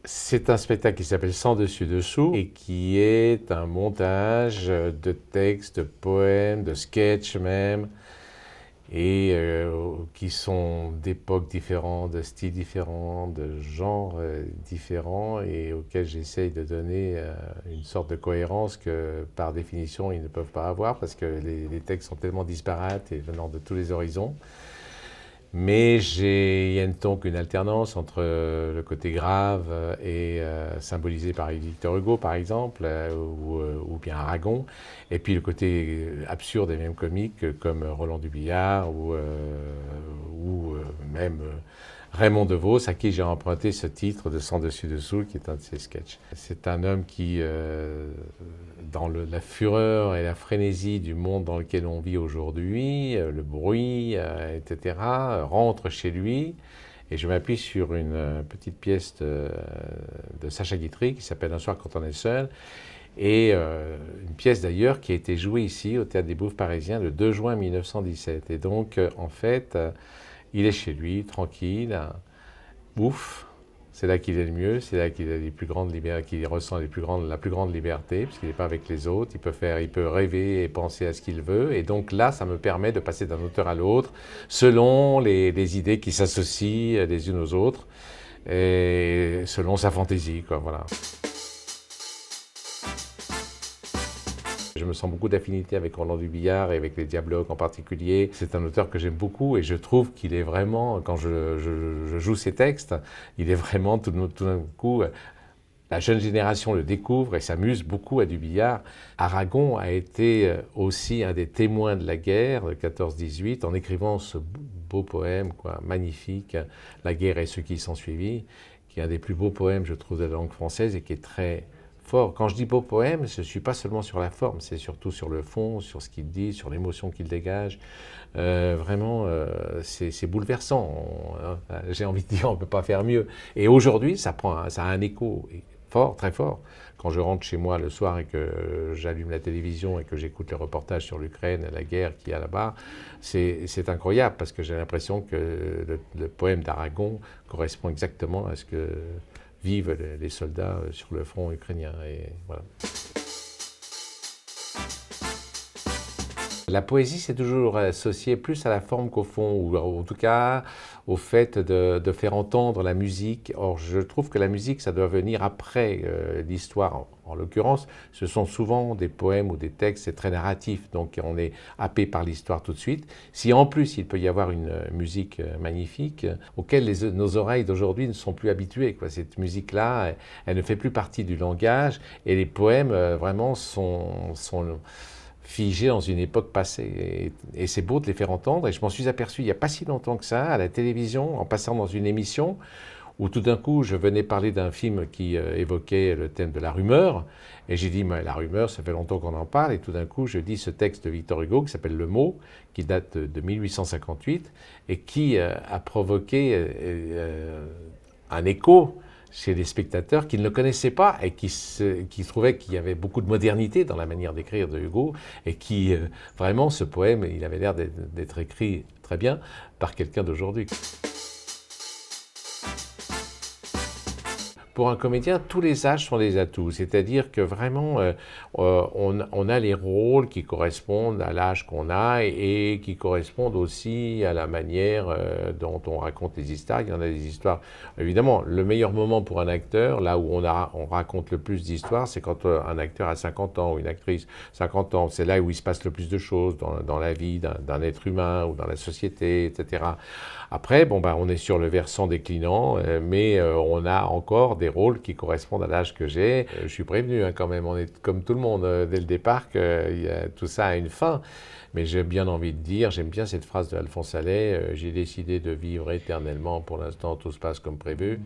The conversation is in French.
C'est un spectacle qui s'appelle Sans dessus dessous et qui est un montage de textes, de poèmes, de sketchs même, et qui sont d'époques différentes, de styles différents, de genres différents, et auxquels j'essaye de donner une sorte de cohérence que par définition ils ne peuvent pas avoir parce que les textes sont tellement disparates et venant de tous les horizons. Mais il y a donc une alternance entre le côté grave et symbolisé par Victor Hugo, par exemple, ou bien Aragon, et puis le côté absurde et même comique, comme Roland Dubillard ou même Raymond DeVos, à qui j'ai emprunté ce titre de Sans dessus dessous, qui est un de ses sketchs. C'est un homme qui, dans la fureur et la frénésie du monde dans lequel on vit aujourd'hui, le bruit, etc., rentre chez lui. Et je m'appuie sur une petite pièce de Sacha Guitry qui s'appelle Un soir quand on est seul. Et une pièce d'ailleurs qui a été jouée ici au Théâtre des Bouffes Parisiens le 2 juin 1917. Et donc, en fait, il est chez lui, tranquille, ouf. C'est là qu'il est le mieux, c'est là qu'il a les plus grandes qu'il ressent la plus grande liberté, puisqu'il n'est pas avec les autres, il peut rêver et penser à ce qu'il veut. Et donc là, ça me permet de passer d'un auteur à l'autre, selon les idées qui s'associent les unes aux autres, et selon sa fantaisie, quoi, voilà. Je me sens beaucoup d'affinité avec Roland Dubillard et avec les Diabloques en particulier. C'est un auteur que j'aime beaucoup et je trouve qu'il est vraiment, quand je joue ses textes, il est vraiment tout d'un coup, la jeune génération le découvre et s'amuse beaucoup à Dubillard. Aragon a été aussi un des témoins de la guerre de 14-18 en écrivant ce beau poème, quoi, magnifique, La guerre et ceux qui s'en suivis, qui est un des plus beaux poèmes, je trouve, de la langue française et qui est très fort. Quand je dis beau poème, je ne suis pas seulement sur la forme, c'est surtout sur le fond, sur ce qu'il dit, sur l'émotion qu'il dégage. Vraiment, c'est bouleversant. J'ai envie de dire, on ne peut pas faire mieux. Et aujourd'hui, ça a un écho fort, très fort. Quand je rentre chez moi le soir et que j'allume la télévision et que j'écoute les reportages sur l'Ukraine et la guerre qu'il y a là-bas, c'est incroyable parce que j'ai l'impression que le poème d'Aragon correspond exactement à ce que vivent les soldats sur le front ukrainien. Et voilà. La poésie, c'est toujours associé plus à la forme qu'au fond, ou en tout cas au fait de faire entendre la musique. Or, je trouve que la musique, ça doit venir après l'histoire. En l'occurrence, ce sont souvent des poèmes ou des textes, c'est très narratif, donc on est happé par l'histoire tout de suite. Si en plus, il peut y avoir une musique magnifique, auquel nos oreilles d'aujourd'hui ne sont plus habituées, quoi. Cette musique-là, elle ne fait plus partie du langage, et les poèmes, vraiment, sont figés dans une époque passée. Et c'est beau de les faire entendre. Et je m'en suis aperçu il n'y a pas si longtemps que ça, à la télévision, en passant dans une émission, où tout d'un coup, je venais parler d'un film qui évoquait le thème de la rumeur. Et j'ai dit, mais la rumeur, ça fait longtemps qu'on en parle. Et tout d'un coup, je dis ce texte de Victor Hugo, qui s'appelle Le Mot, qui date de 1858, et qui a provoqué un écho chez les spectateurs qui ne le connaissaient pas et qui trouvaient qu'il y avait beaucoup de modernité dans la manière d'écrire de Hugo et qui, vraiment, ce poème, il avait l'air d'être écrit très bien par quelqu'un d'aujourd'hui. Pour un comédien, tous les âges sont des atouts, c'est-à-dire que vraiment, on a les rôles qui correspondent à l'âge qu'on a et qui correspondent aussi à la manière dont on raconte les histoires. Il y en a des histoires, évidemment, le meilleur moment pour un acteur, là où on raconte le plus d'histoires, c'est quand un acteur a 50 ans ou une actrice 50 ans. C'est là où il se passe le plus de choses dans la vie d'un être humain ou dans la société, etc. Après, bon, on est sur le versant déclinant, mais on a encore des rôles qui correspondent à l'âge que j'ai. Je suis prévenu quand même, on est comme tout le monde dès le départ que tout ça a une fin. Mais j'ai bien envie de dire, j'aime bien cette phrase de Alphonse Allais, j'ai décidé de vivre éternellement, pour l'instant tout se passe comme prévu.